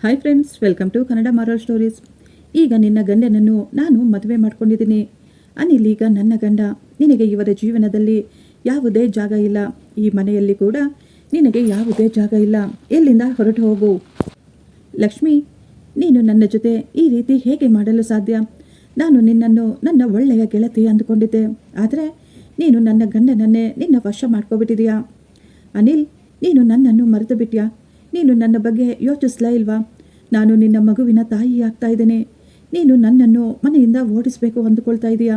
Hi friends, welcome to Kannada moral stories. ಈಗ ನಿನ್ನ ಗಂಡನನ್ನು ನಾನು ಮದುವೆ ಮಾಡ್ಕೊಂಡಿದ್ದೀನಿ. ಅನಿಲ್ ಈಗ ನನ್ನ ಗಂಡ. ನಿನಗೆ ಇವರ ಜೀವನದಲ್ಲಿ ಯಾವುದೇ ಜಾಗ ಇಲ್ಲ. ಈ ಮನೆಯಲ್ಲಿ ಕೂಡ ನಿನಗೆ ಯಾವುದೇ ಜಾಗ ಇಲ್ಲ. ಎಲ್ಲಿಂದ ಹೊರಟು ಹೋಗು. ಲಕ್ಷ್ಮಿ, ನೀನು ನನ್ನ ಜೊತೆ ಈ ರೀತಿ ಹೇಗೆ ಮಾಡಲು ಸಾಧ್ಯ? ನಾನು ನಿನ್ನನ್ನು ನನ್ನ ಒಳ್ಳೆಯ ಗೆಳತಿ ಅಂದುಕೊಂಡಿದ್ದೆ. ಆದರೆ ನೀನು ನನ್ನ ಗಂಡನನ್ನೇ ನಿನ್ನ ವಶ ಮಾಡ್ಕೊಬಿಟ್ಟಿದೀಯಾ. ಅನಿಲ್, ನೀನು ನನ್ನನ್ನು ಮರೆತು ಬಿಟ್ಯಾ? ನೀನು ನನ್ನ ಬಗ್ಗೆ ಯೋಚಿಸ್ಲೇ ಇಲ್ವಾ? ನಾನು ನಿನ್ನ ಮಗುವಿನ ತಾಯಿ ಆಗ್ತಾ ಇದ್ದೇನೆ. ನೀನು ನನ್ನನ್ನು ಮನೆಯಿಂದ ಓಡಿಸಬೇಕು ಅಂದುಕೊಳ್ತಾ ಇದೀಯಾ?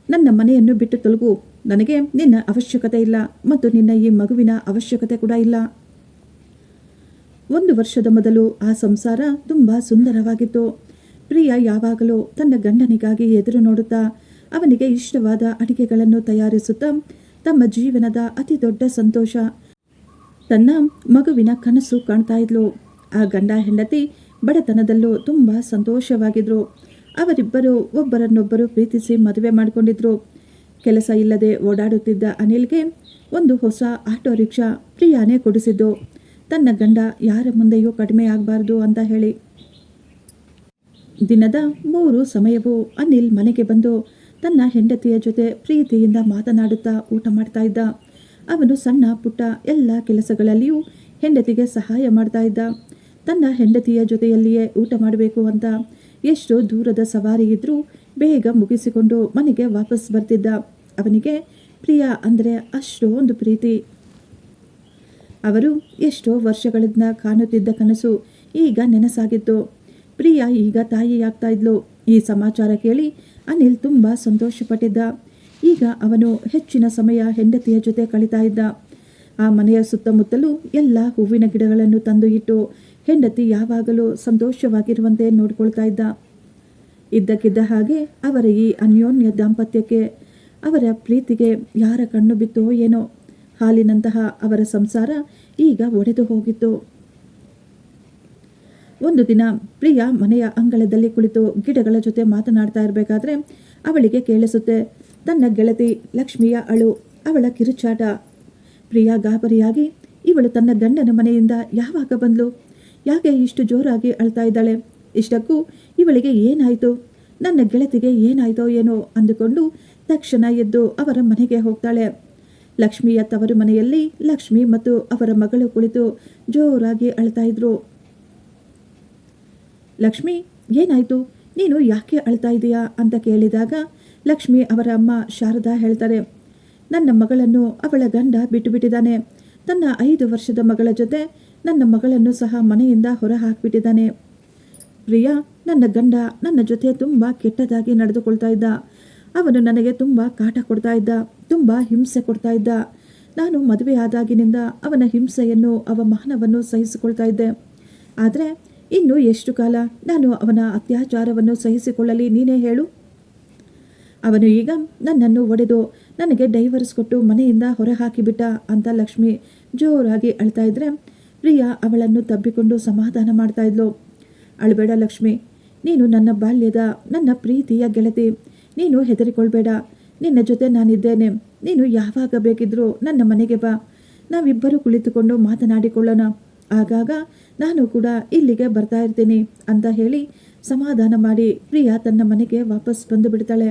ನನ್ನ ಮನೆಯನ್ನು ಬಿಟ್ಟು ತೊಲಗು. ನನಗೆ ನಿನ್ನ ಅವಶ್ಯಕತೆ ಇಲ್ಲ ಮತ್ತು ನಿನ್ನ ಈ ಮಗುವಿನ ಅವಶ್ಯಕತೆ ಕೂಡ ಇಲ್ಲ. 1 ವರ್ಷದ ಮೊದಲು ಆ ಸಂಸಾರ ತುಂಬ ಸುಂದರವಾಗಿತ್ತು. ಪ್ರಿಯಾ ಯಾವಾಗಲೂ ತನ್ನ ಗಂಡನಿಗಾಗಿ ಎದುರು ನೋಡುತ್ತಾ ಅವನಿಗೆ ಇಷ್ಟವಾದ ಅಡಿಗೆಗಳನ್ನು ತಯಾರಿಸುತ್ತಾ ತಮ್ಮ ಜೀವನದ ಅತಿ ದೊಡ್ಡ ಸಂತೋಷ, ತನ್ನ ಮಗುವಿನ ಕನಸು ಕಾಣ್ತಾ ಇದ್ಲು. ಆ ಗಂಡ ಹೆಂಡತಿ ಬಡತನದಲ್ಲೂ ತುಂಬ ಸಂತೋಷವಾಗಿದ್ರು. ಅವರಿಬ್ಬರು ಒಬ್ಬರನ್ನೊಬ್ಬರು ಪ್ರೀತಿಸಿ ಮದುವೆ ಮಾಡಿಕೊಂಡಿದ್ರು. ಕೆಲಸ ಇಲ್ಲದೆ ಓಡಾಡುತ್ತಿದ್ದ ಅನಿಲ್ಗೆ ಒಂದು ಹೊಸ ಆಟೋ ರಿಕ್ಷಾ ಪ್ರಿಯಾನೇ ಕೊಡಿಸಿದ್ದು, ತನ್ನ ಗಂಡ ಯಾರ ಮುಂದೆಯೂ ಕಡಿಮೆ ಆಗಬಾರ್ದು ಅಂತ ಹೇಳಿ. ದಿನದ 3 ಸಮಯವೂ ಅನಿಲ್ ಮನೆಗೆ ಬಂದು ತನ್ನ ಹೆಂಡತಿಯ ಜೊತೆ ಪ್ರೀತಿಯಿಂದ ಮಾತನಾಡುತ್ತಾ ಊಟ ಮಾಡ್ತಾ ಇದ್ದ. ಅವನು ಸಣ್ಣ ಪುಟ್ಟ ಎಲ್ಲ ಕೆಲಸಗಳಲ್ಲಿಯೂ ಹೆಂಡತಿಗೆ ಸಹಾಯ ಮಾಡ್ತಾ ಇದ್ದ. ತನ್ನ ಹೆಂಡತಿಯ ಜೊತೆಯಲ್ಲಿಯೇ ಊಟ ಮಾಡಬೇಕು ಅಂತ ಎಷ್ಟು ದೂರದ ಸವಾರಿ ಇದ್ರೂ ಬೇಗ ಮುಗಿಸಿಕೊಂಡು ಮನೆಗೆ ವಾಪಸ್ ಬರ್ತಿದ್ದ. ಅವನಿಗೆ ಪ್ರಿಯಾ ಅಂದರೆ ಅಷ್ಟೊಂದು ಪ್ರೀತಿ. ಅವರು ಎಷ್ಟೋ ವರ್ಷಗಳಿಂದ ಕಾಣುತ್ತಿದ್ದ ಕನಸು ಈಗ ನೆನಸಾಗಿತ್ತು. ಪ್ರಿಯಾ ಈಗ ತಾಯಿಯಾಗ್ತಾ ಇದ್ಲು. ಈ ಸಮಾಚಾರ ಕೇಳಿ ಅನಿಲ್ ತುಂಬ ಸಂತೋಷಪಟ್ಟಿದ್ದ. ಈಗ ಅವನು ಹೆಚ್ಚಿನ ಸಮಯ ಹೆಂಡತಿಯ ಜೊತೆ ಕಳೀತಾ ಇದ್ದ. ಆ ಮನೆಯ ಸುತ್ತಮುತ್ತಲೂ ಎಲ್ಲ ಹೂವಿನ ಗಿಡಗಳನ್ನು ತಂದು ಇಟ್ಟು ಹೆಂಡತಿ ಯಾವಾಗಲೂ ಸಂತೋಷವಾಗಿರುವಂತೆ ನೋಡ್ಕೊಳ್ತಾ ಇದ್ದ. ಇದ್ದಕ್ಕಿದ್ದ ಹಾಗೆ ಅವರ ಈ ಅನ್ಯೋನ್ಯ ದಾಂಪತ್ಯಕ್ಕೆ, ಅವರ ಪ್ರೀತಿಗೆ ಯಾರ ಕಣ್ಣು ಬಿತ್ತೋ ಏನೋ, ಹಾಲಿನಂತಹ ಅವರ ಸಂಸಾರ ಈಗ ಒಡೆದು ಹೋಗಿತ್ತು. ಒಂದು ದಿನ ಪ್ರಿಯಾ ಮನೆಯ ಅಂಗಳದಲ್ಲಿ ಕುಳಿತು ಗಿಡಗಳ ಜೊತೆ ಮಾತನಾಡ್ತಾ ಇರಬೇಕಾದ್ರೆ ಅವಳಿಗೆ ಕೇಳಿಸುತ್ತೆ ತನ್ನ ಗೆಳತಿ ಲಕ್ಷ್ಮಿಯ ಅಳು, ಅವಳ ಕಿರುಚಾಟ. ಪ್ರಿಯಾ ಗಾಬರಿಯಾಗಿ, ಇವಳು ತನ್ನ ಗಂಡನ ಮನೆಯಿಂದ ಯಾವಾಗ ಬಂದ್ಲು? ಯಾಕೆ ಇಷ್ಟು ಜೋರಾಗಿ ಅಳ್ತಾ ಇದ್ದಾಳೆ? ಇಷ್ಟಕ್ಕೂ ಇವಳಿಗೆ ಏನಾಯಿತು? ನನ್ನ ಗೆಳತಿಗೆ ಏನಾಯಿತೋ ಏನೋ ಅಂದುಕೊಂಡು ತಕ್ಷಣ ಎದ್ದು ಅವರ ಮನೆಗೆ ಹೋಗ್ತಾಳೆ. ಲಕ್ಷ್ಮಿಯ ತವರು ಮನೆಯಲ್ಲಿ ಲಕ್ಷ್ಮಿ ಮತ್ತು ಅವರ ಮಗಳು ಕುಳಿತು ಜೋರಾಗಿ ಅಳ್ತಾ ಇದ್ರು. ಲಕ್ಷ್ಮಿ, ಏನಾಯಿತು? ನೀನು ಯಾಕೆ ಅಳ್ತಾ ಇದೀಯಾ ಅಂತ ಕೇಳಿದಾಗ ಲಕ್ಷ್ಮಿ ಅವರ ಅಮ್ಮ ಶಾರದಾ ಹೇಳ್ತಾರೆ, ನನ್ನ ಮಗಳನ್ನು ಅವಳ ಗಂಡ ಬಿಟ್ಟು ಬಿಟ್ಟಿದ್ದಾನೆ. ತನ್ನ 5 ವರ್ಷದ ಮಗಳ ಜೊತೆ ನನ್ನ ಮಗಳನ್ನು ಸಹ ಮನೆಯಿಂದ ಹೊರ ಹಾಕಿಬಿಟ್ಟಿದ್ದಾನೆ. ಪ್ರಿಯಾ, ನನ್ನ ಗಂಡ ನನ್ನ ಜೊತೆ ತುಂಬ ಕೆಟ್ಟದಾಗಿ ನಡೆದುಕೊಳ್ತಾ ಇದ್ದ. ಅವನು ನನಗೆ ತುಂಬ ಕಾಟ ಕೊಡ್ತಾ ಇದ್ದ, ತುಂಬ ಹಿಂಸೆ ಕೊಡ್ತಾ ಇದ್ದ. ನಾನು ಮದುವೆ ಆದಾಗಿನಿಂದ ಅವನ ಹಿಂಸೆಯನ್ನು, ಅವಮಾನವನ್ನು ಸಹಿಸಿಕೊಳ್ತಾ ಇದ್ದೆ. ಆದರೆ ಇನ್ನು ಎಷ್ಟು ಕಾಲ ನಾನು ಅವನ ಅತ್ಯಾಚಾರವನ್ನು ಸಹಿಸಿಕೊಳ್ಳಲಿ, ನೀನೇ ಹೇಳು? ಅವನು ಈಗ ನನ್ನನ್ನು ಒಡೆದು ನನಗೆ ಡೈವರ್ಸ್ ಕೊಟ್ಟು ಮನೆಯಿಂದ ಹೊರ ಹಾಕಿಬಿಟ್ಟ ಅಂತ ಲಕ್ಷ್ಮಿ ಜೋರಾಗಿ ಅಳ್ತಾ ಇದ್ರೆ ಪ್ರಿಯಾ ಅವಳನ್ನು ತಬ್ಬಿಕೊಂಡು ಸಮಾಧಾನ ಮಾಡ್ತಾ ಇದ್ಲು. ಅಳಬೇಡ ಲಕ್ಷ್ಮಿ, ನೀನು ನನ್ನ ಬಾಲ್ಯದ, ನನ್ನ ಪ್ರೀತಿಯ ಗೆಳತಿ. ನೀನು ಹೆದರಿಕೊಳ್ಬೇಡ. ನಿನ್ನ ಜೊತೆ ನಾನಿದ್ದೇನೆ. ನೀನು ಯಾವಾಗ ಬೇಕಿದ್ರೂ ನನ್ನ ಮನೆಗೆ ಬಾ. ನಾವಿಬ್ಬರು ಕುಳಿತುಕೊಂಡು ಮಾತನಾಡಿಕೊಳ್ಳೋಣ. ಆಗಾಗ ನಾನು ಕೂಡ ಇಲ್ಲಿಗೆ ಬರ್ತಾ ಇರ್ತೀನಿ ಅಂತ ಹೇಳಿ ಸಮಾಧಾನ ಮಾಡಿ ಪ್ರಿಯಾ ತನ್ನ ಮನೆಗೆ ವಾಪಸ್ ಬಂದು ಬಿಡ್ತಾಳೆ.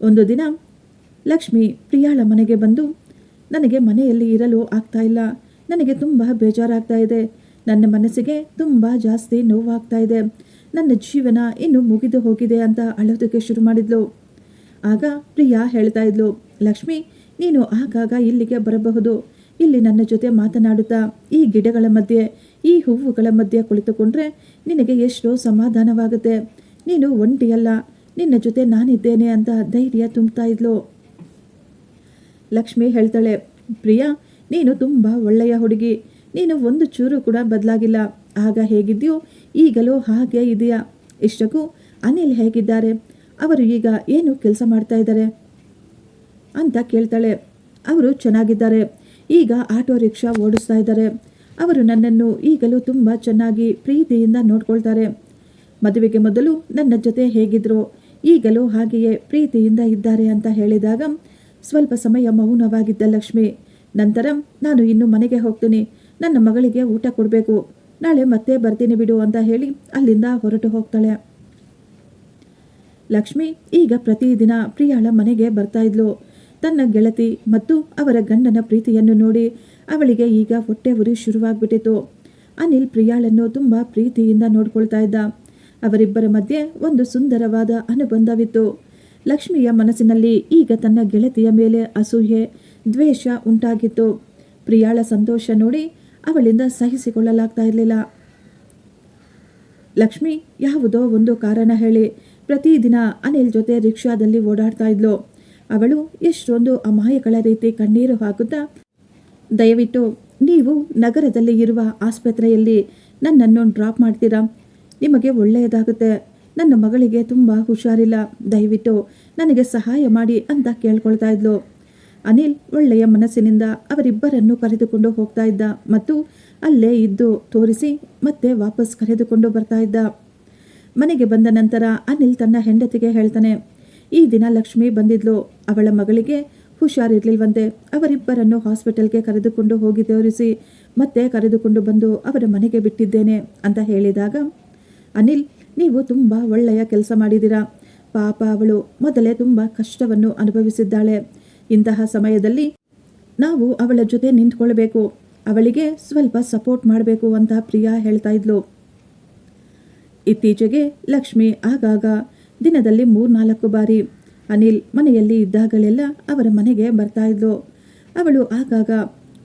ಒಂದು ದಿನ ಲಕ್ಷ್ಮಿ ಪ್ರಿಯಾಳ ಮನೆಗೆ ಬಂದು, ನನಗೆ ಮನೆಯಲ್ಲಿ ಇರಲು ಆಗ್ತಾ ಇಲ್ಲ. ನನಗೆ ತುಂಬ ಬೇಜಾರಾಗ್ತಾ ಇದೆ. ನನ್ನ ಮನಸ್ಸಿಗೆ ತುಂಬ ಜಾಸ್ತಿ ನೋವಾಗ್ತಾ ಇದೆ. ನನ್ನ ಜೀವನ ಇನ್ನು ಮುಗಿದು ಹೋಗಿದೆ ಅಂತ ಅಳೋದಕ್ಕೆ ಶುರು ಮಾಡಿದ್ಲು. ಆಗ ಪ್ರಿಯಾ ಹೇಳ್ತಾ ಇದ್ಲು, ಲಕ್ಷ್ಮಿ, ನೀನು ಆಗಾಗ ಇಲ್ಲಿಗೆ ಬರಬಹುದು. ಇಲ್ಲಿ ನನ್ನ ಜೊತೆ ಮಾತನಾಡುತ್ತಾ ಈ ಗಿಡಗಳ ಮಧ್ಯೆ, ಈ ಹೂವುಗಳ ಮಧ್ಯೆ ಕುಳಿತುಕೊಂಡ್ರೆ ನಿನಗೆ ಎಷ್ಟೋ ಸಮಾಧಾನವಾಗುತ್ತೆ. ನೀನು ಒಂಟಿಯಲ್ಲ, ನಿನ್ನ ಜೊತೆ ನಾನಿದ್ದೇನೆ ಅಂತ ಧೈರ್ಯ ತುಂಬ್ತಾ ಇದ್ಲು. ಲಕ್ಷ್ಮಿ ಹೇಳ್ತಾಳೆ, ಪ್ರಿಯಾ, ನೀನು ತುಂಬ ಒಳ್ಳೆಯ ಹುಡುಗಿ. ನೀನು ಒಂದು ಚೂರು ಕೂಡ ಬದಲಾಗಿಲ್ಲ. ಆಗ ಹೇಗಿದ್ಯೋ ಈಗಲೂ ಹಾಗೆ ಇದೆಯಾ? ಇಷ್ಟಕ್ಕೂ ಅನಿಲ್ ಹೇಗಿದ್ದಾರೆ? ಅವರು ಈಗ ಏನು ಕೆಲಸ ಮಾಡ್ತಾ ಇದ್ದಾರೆ ಅಂತ ಕೇಳ್ತಾಳೆ. ಅವರು ಚೆನ್ನಾಗಿದ್ದಾರೆ. ಈಗ ಆಟೋ ರಿಕ್ಷಾ ಓಡಿಸ್ತಾ ಇದ್ದಾರೆ. ಅವರು ನನ್ನನ್ನು ಈಗಲೂ ತುಂಬ ಚೆನ್ನಾಗಿ ಪ್ರೀತಿಯಿಂದ ನೋಡ್ಕೊಳ್ತಾರೆ. ಮದುವೆಗೆ ಮೊದಲು ನನ್ನ ಜೊತೆ ಹೇಗಿದ್ರು ಈಗಲೂ ಹಾಗೆಯೇ ಪ್ರೀತಿಯಿಂದ ಇದ್ದಾರೆ ಅಂತ ಹೇಳಿದಾಗ ಸ್ವಲ್ಪ ಸಮಯ ಮೌನವಾಗಿದ್ದ ಲಕ್ಷ್ಮಿ, ನಂತರ ನಾನು ಇನ್ನು ಮನೆಗೆ ಹೋಗ್ತೀನಿ. ನನ್ನ ಮಗಳಿಗೆ ಊಟ ಕೊಡಬೇಕು, ನಾಳೆ ಮತ್ತೆ ಬರ್ತೀನಿ ಬಿಡು ಅಂತ ಹೇಳಿ ಅಲ್ಲಿಂದ ಹೊರಟು ಹೋಗ್ತಾಳೆ. ಲಕ್ಷ್ಮಿ ಈಗ ಪ್ರತಿದಿನ ಪ್ರಿಯಾಳ ಮನೆಗೆ ಬರ್ತಾ ಇದ್ಲು. ತನ್ನ ಗೆಳತಿ ಮತ್ತು ಅವರ ಗಂಡನ ಪ್ರೀತಿಯನ್ನು ನೋಡಿ ಅವಳಿಗೆ ಈಗ ಹೊಟ್ಟೆ ಉರಿ ಶುರುವಾಗ್ಬಿಟ್ಟಿತ್ತು. ಅನಿಲ್ ಪ್ರಿಯಾಳನ್ನು ತುಂಬ ಪ್ರೀತಿಯಿಂದ ನೋಡ್ಕೊಳ್ತಾ ಇದ್ದ. ಅವರಿಬ್ಬರ ಮಧ್ಯೆ ಒಂದು ಸುಂದರವಾದ ಅನುಬಂಧವಿತ್ತು. ಲಕ್ಷ್ಮಿಯ ಮನಸ್ಸಿನಲ್ಲಿ ಈಗ ತನ್ನ ಗೆಳತಿಯ ಮೇಲೆ ಅಸೂಯೆ, ದ್ವೇಷ ಉಂಟಾಗಿತ್ತು. ಪ್ರಿಯಾಳ ಸಂತೋಷ ನೋಡಿ ಅವಳಿಂದ ಸಹಿಸಿಕೊಳ್ಳಲಾಗ್ತಾ ಇರಲಿಲ್ಲ. ಲಕ್ಷ್ಮಿ ಯಾವುದೋ ಒಂದು ಕಾರಣ ಹೇಳಿ ಪ್ರತಿದಿನ ಅನಿಲ್ ಜೊತೆ ರಿಕ್ಷಾದಲ್ಲಿ ಓಡಾಡ್ತಾ ಇದ್ಲು. ಅವಳು ಎಷ್ಟೊಂದು ಅಮಾಯಕಳ ರೀತಿ ಕಣ್ಣೀರು ಹಾಕುತ್ತಾ, ದಯವಿಟ್ಟು ನೀವು ನಗರದಲ್ಲಿ ಇರುವ ಆಸ್ಪತ್ರೆಯಲ್ಲಿ ನನ್ನನ್ನು ಡ್ರಾಪ್ ಮಾಡ್ತೀರಾ? ನಿಮಗೆ ಒಳ್ಳೆಯದಾಗುತ್ತೆ. ನನ್ನ ಮಗಳಿಗೆ ತುಂಬ ಹುಷಾರಿಲ್ಲ, ದಯವಿಟ್ಟು ನನಗೆ ಸಹಾಯ ಮಾಡಿ ಅಂತ ಕೇಳ್ಕೊಳ್ತಾ ಇದ್ಲು. ಅನಿಲ್ ಒಳ್ಳೆಯ ಮನಸ್ಸಿನಿಂದ ಅವರಿಬ್ಬರನ್ನು ಕರೆದುಕೊಂಡು ಹೋಗ್ತಾ ಇದ್ದ ಮತ್ತು ಅಲ್ಲೇ ಇದ್ದು ತೋರಿಸಿ ಮತ್ತೆ ವಾಪಸ್ ಕರೆದುಕೊಂಡು ಬರ್ತಾ ಇದ್ದ. ಮನೆಗೆ ಬಂದ ನಂತರ ಅನಿಲ್ ತನ್ನ ಹೆಂಡತಿಗೆ ಹೇಳ್ತಾನೆ, ಈ ದಿನ ಲಕ್ಷ್ಮಿ ಬಂದಿದ್ಲು, ಅವಳ ಮಗಳಿಗೆ ಹುಷಾರಿರ್ಲಿಲ್ವಂತೆ, ಅವರಿಬ್ಬರನ್ನು ಹಾಸ್ಪಿಟಲ್ಗೆ ಕರೆದುಕೊಂಡು ಹೋಗಿ ತೋರಿಸಿ ಮತ್ತೆ ಕರೆದುಕೊಂಡು ಬಂದು ಅವರ ಮನೆಗೆ ಬಿಟ್ಟಿದ್ದೇನೆ ಅಂತ ಹೇಳಿದಾಗ, ಅನಿಲ್ ನೀವು ತುಂಬ ಒಳ್ಳೆಯ ಕೆಲಸ ಮಾಡಿದ್ದೀರಾ. ಪಾಪ ಅವಳು ಮೊದಲೇ ತುಂಬ ಕಷ್ಟವನ್ನು ಅನುಭವಿಸಿದ್ದಾಳೆ. ಇಂತಹ ಸಮಯದಲ್ಲಿ ನಾವು ಅವಳ ಜೊತೆ ನಿಂತ್ಕೊಳ್ಬೇಕು, ಅವಳಿಗೆ ಸ್ವಲ್ಪ ಸಪೋರ್ಟ್ ಮಾಡಬೇಕು ಅಂತ ಪ್ರಿಯಾ ಹೇಳ್ತಾ ಇದ್ಲು. ಇತ್ತೀಚೆಗೆ ಲಕ್ಷ್ಮಿ ಆಗಾಗ ದಿನದಲ್ಲಿ 3-4 ಬಾರಿ ಅನಿಲ್ ಮನೆಯಲ್ಲಿ ಇದ್ದಾಗಲೆಲ್ಲ ಅವರ ಮನೆಗೆ ಬರ್ತಾ ಇದ್ಲು. ಅವಳು ಆಗಾಗ,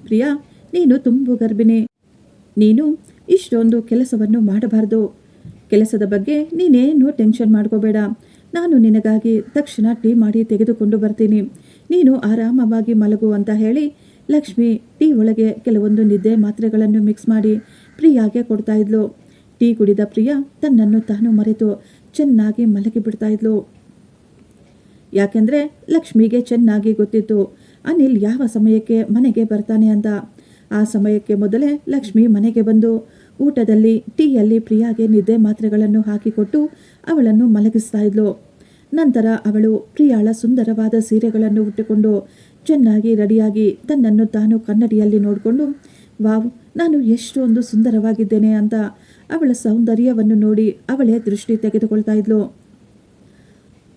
ಪ್ರಿಯಾ ನೀನು ತುಂಬು ಗರ್ಭಿಣಿ, ನೀನು ಇಷ್ಟೊಂದು ಕೆಲಸವನ್ನು ಮಾಡಬಾರ್ದು, ಕೆಲಸದ ಬಗ್ಗೆ ನೀನೇನು ಟೆನ್ಷನ್ ಮಾಡ್ಕೋಬೇಡ, ನಾನು ನಿನಗಾಗಿ ತಕ್ಷಣ ಟೀ ಮಾಡಿ ತೆಗೆದುಕೊಂಡು ಬರ್ತೀನಿ, ನೀನು ಆರಾಮವಾಗಿ ಮಲಗು ಅಂತ ಹೇಳಿ ಲಕ್ಷ್ಮಿ ಟೀ ಒಳಗೆ ಕೆಲವೊಂದು ನಿದ್ದೆ ಮಾತ್ರೆಗಳನ್ನು ಮಿಕ್ಸ್ ಮಾಡಿ ಪ್ರಿಯಾಗೆ ಕೊಡ್ತಾ ಇದ್ಲು. ಟೀ ಕುಡಿದ ಪ್ರಿಯಾ ತನ್ನನ್ನು ತಾನು ಮರೆತು ಚೆನ್ನಾಗಿ ಮಲಗಿಬಿಡ್ತಾ ಇದ್ಲು. ಯಾಕೆಂದರೆ ಲಕ್ಷ್ಮಿಗೆ ಚೆನ್ನಾಗಿ ಗೊತ್ತಿತ್ತು ಅನಿಲ್ ಯಾವ ಸಮಯಕ್ಕೆ ಮನೆಗೆ ಬರ್ತಾನೆ ಅಂತ. ಆ ಸಮಯಕ್ಕೆ ಮೊದಲೇ ಲಕ್ಷ್ಮಿ ಮನೆಗೆ ಬಂದು ಊಟದಲ್ಲಿ ಟೀಯಲ್ಲಿ ಪ್ರಿಯಾಗೆ ನಿದ್ದೆ ಮಾತ್ರೆಗಳನ್ನು ಹಾಕಿಕೊಟ್ಟು ಅವಳನ್ನು ಮಲಗಿಸ್ತಾ ಇದ್ಲು. ನಂತರ ಅವಳು ಪ್ರಿಯಾಳ ಸುಂದರವಾದ ಸೀರೆಗಳನ್ನು ಉಟ್ಟುಕೊಂಡು ಚೆನ್ನಾಗಿ ರೆಡಿಯಾಗಿ ತನ್ನನ್ನು ತಾನು ಕನ್ನಡಿಯಲ್ಲಿ ನೋಡಿಕೊಂಡು, ವಾವ್ ನಾನು ಎಷ್ಟೊಂದು ಸುಂದರವಾಗಿದ್ದೇನೆ ಅಂತ ಅವಳ ಸೌಂದರ್ಯವನ್ನು ನೋಡಿ ಅವಳೇ ದೃಷ್ಟಿ ತೆಗೆದುಕೊಳ್ತಾ ಇದ್ಲು.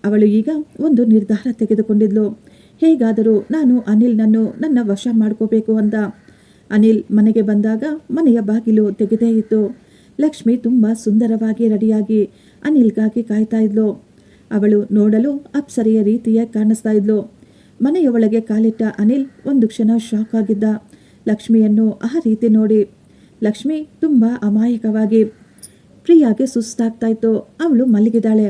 ಅವಳು ಈಗ ಒಂದು ನಿರ್ಧಾರ ತೆಗೆದುಕೊಂಡಿದ್ಲು, ಹೇಗಾದರೂ ನಾನು ಅನಿಲ್ನನ್ನು ನನ್ನ ವಶ ಮಾಡ್ಕೋಬೇಕು ಅಂತ. ಅನಿಲ್ ಮನೆಗೆ ಬಂದಾಗ ಮನೆಯ ಬಾಗಿಲು ತೆಗೆದೇ ಇತ್ತು. ಲಕ್ಷ್ಮಿ ತುಂಬ ಸುಂದರವಾಗಿ ರೆಡಿಯಾಗಿ ಅನಿಲ್ಗಾಗಿ ಕಾಯ್ತಾ ಇದ್ಲು. ಅವಳು ನೋಡಲು ಅಪ್ಸರೆಯ ರೀತಿಯ ಕಾಣಿಸ್ತಾ ಇದ್ಲು. ಮನೆಯ ಒಳಗೆ ಕಾಲಿಟ್ಟ ಅನಿಲ್ ಒಂದು ಕ್ಷಣ ಶಾಕ್ ಆಗಿದ್ದ ಲಕ್ಷ್ಮಿಯನ್ನು ಆ ರೀತಿ ನೋಡಿ. ಲಕ್ಷ್ಮಿ ತುಂಬ ಅಮಾಯಕವಾಗಿ, ಪ್ರಿಯಾಗೆ ಸುಸ್ತಾಗ್ತಾ ಇತ್ತು, ಅವಳು ಮಲಗಿದಾಳೆ,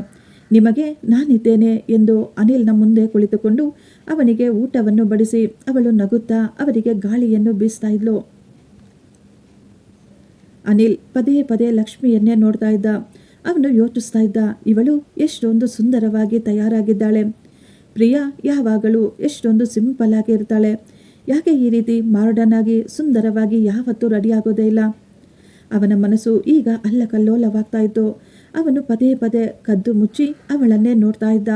ನಿಮಗೆ ನಾನಿದ್ದೇನೆ ಎಂದು ಅನಿಲ್ನ ಮುಂದೆ ಕುಳಿತುಕೊಂಡು ಅವನಿಗೆ ಊಟವನ್ನು ಬಡಿಸಿ ಅವಳು ನಗುತ್ತಾ ಅವರಿಗೆ ಗಾಳಿಯನ್ನು ಬೀಸ್ತಾ ಇದ್ಲು. ಅನಿಲ್ ಪದೇ ಪದೇ ಲಕ್ಷ್ಮಿಯನ್ನೇ ನೋಡ್ತಾ ಇದ್ದ. ಅವನು ಯೋಚಿಸ್ತಾ ಇದ್ದ, ಇವಳು ಎಷ್ಟೊಂದು ಸುಂದರವಾಗಿ ತಯಾರಾಗಿದ್ದಾಳೆ, ಪ್ರಿಯಾ ಯಾವಾಗಲೂ ಎಷ್ಟೊಂದು ಸಿಂಪಲ್ ಆಗಿ ಇರ್ತಾಳೆ, ಯಾಕೆ ಈ ರೀತಿ ಮಾಡರ್ನ್ ಆಗಿ ಸುಂದರವಾಗಿ ಯಾವತ್ತೂ ರೆಡಿ ಆಗೋದೇ ಇಲ್ಲ. ಅವನ ಮನಸ್ಸು ಈಗ ಅಲ್ಲಕಲ್ಲೋಲವಾಗ್ತಾ ಇತ್ತು. ಅವನು ಪದೇ ಪದೇ ಕದ್ದು ಮುಚ್ಚಿ ಅವಳನ್ನೇ ನೋಡ್ತಾ ಇದ್ದ.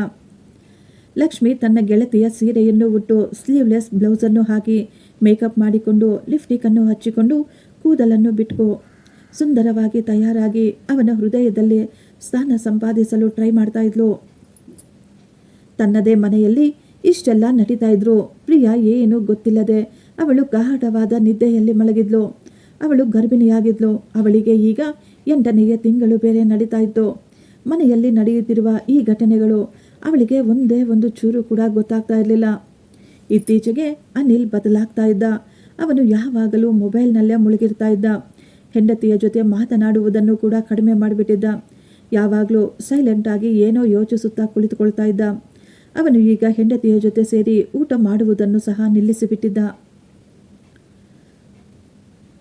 ಲಕ್ಷ್ಮಿ ತನ್ನ ಗೆಳತಿಯ ಸೀರೆಯನ್ನು ಉಟ್ಟು ಸ್ಲೀವ್ಲೆಸ್ ಬ್ಲೌಸನ್ನು ಹಾಕಿ ಮೇಕಪ್ ಮಾಡಿಕೊಂಡು ಲಿಪ್ಸ್ಟಿಕ್ಕನ್ನು ಹಚ್ಚಿಕೊಂಡು ಕೂದಲನ್ನು ಬಿಟ್ಟು ಸುಂದರವಾಗಿ ತಯಾರಾಗಿ ಅವನ ಹೃದಯದಲ್ಲಿ ಸ್ಥಾನ ಸಂಪಾದಿಸಲು ಟ್ರೈ ಮಾಡ್ತಾ ಇದ್ಲು. ತನ್ನದೇ ಮನೆಯಲ್ಲಿ ಇಷ್ಟೆಲ್ಲ ನಡೀತಾ ಇದ್ರು. ಪ್ರಿಯಾ ಏನು ಗೊತ್ತಿಲ್ಲದೆ ಅವಳು ಗಾಢವಾದ ನಿದ್ದೆಯಲ್ಲಿ ಮಲಗಿದ್ಲು. ಅವಳು ಗರ್ಭಿಣಿಯಾಗಿದ್ಲು. ಅವಳಿಗೆ ಈಗ 8ನೆಯ ತಿಂಗಳು ಬೇರೆ ನಡೀತಾ ಇತ್ತು. ಮನೆಯಲ್ಲಿ ನಡೆಯುತ್ತಿರುವ ಈ ಘಟನೆಗಳು ಅವಳಿಗೆ ಒಂದೇ ಒಂದು ಚೂರು ಕೂಡ ಗೊತ್ತಾಗ್ತಾ ಇರಲಿಲ್ಲ. ಇತ್ತೀಚೆಗೆ ಅನಿಲ್ ಬದಲಾಗ್ತಾ ಇದ್ದ. ಅವನು ಯಾವಾಗಲೂ ಮೊಬೈಲ್ನಲ್ಲೇ ಮುಳುಗಿರ್ತಾ ಇದ್ದ. ಹೆಂಡತಿಯ ಜೊತೆ ಮಾತನಾಡುವುದನ್ನು ಕೂಡ ಕಡಿಮೆ ಮಾಡಿಬಿಟ್ಟಿದ್ದ. ಯಾವಾಗಲೂ ಸೈಲೆಂಟಾಗಿ ಏನೋ ಯೋಚಿಸುತ್ತಾ ಕುಳಿತುಕೊಳ್ತಾ ಇದ್ದ. ಅವನು ಈಗ ಹೆಂಡತಿಯ ಜೊತೆ ಸೇರಿ ಊಟ ಮಾಡುವುದನ್ನು ಸಹ ನಿಲ್ಲಿಸಿಬಿಟ್ಟಿದ್ದ.